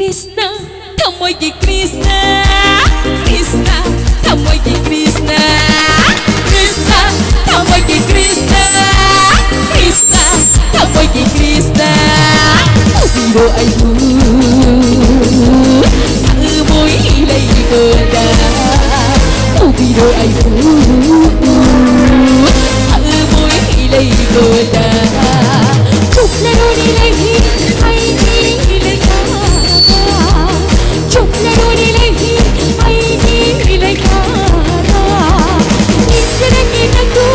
Krishna, Thamoyi Krishna, Krishna, Thamoyi Krishna, Krishna, Thamoyi Krishna, Krishna, Thamoyi Krishna. Ubiro aibu, môi lay goda. Ubiro aibu, môi lay goda. Chúc là đôi đi lay hi, ai đi lay ha. Chúc là đôi đi lay hi, ai đi lay ha. Injera kita tu,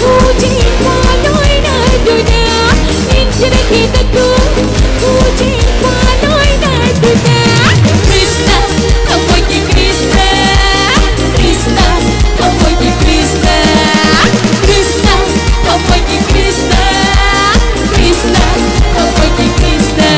puji panoi na dunia. Injera kita tu, puji panoi na dunia. Krishna, Thamoyi Krishna, Krishna, Thamoyi Krishna, Krishna, Thamoyi Krishna, Krishna, Thamoyi Krishna.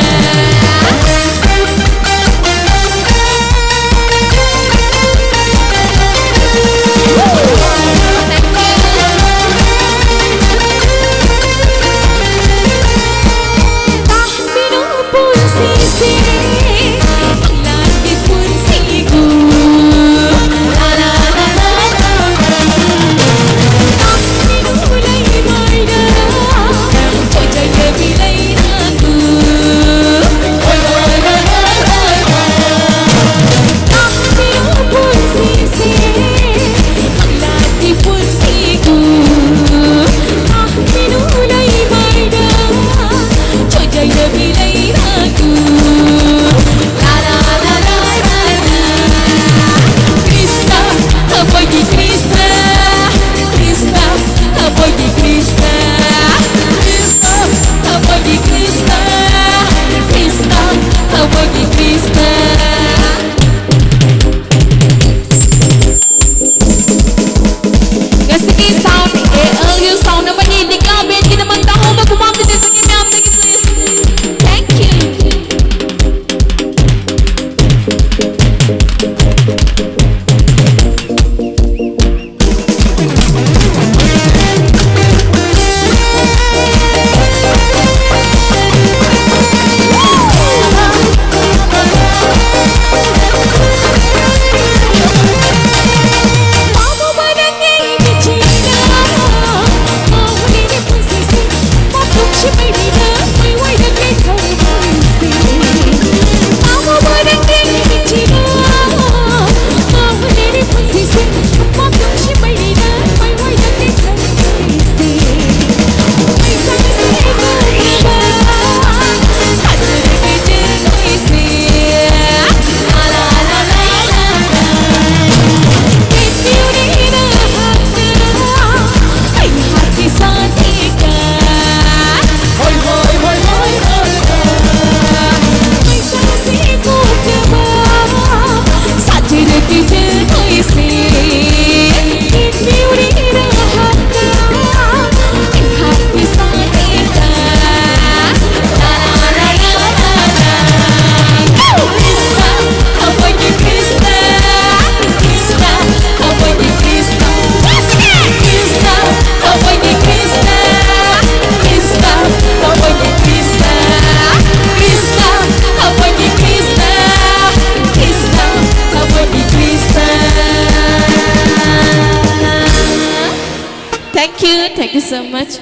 Thank you so much.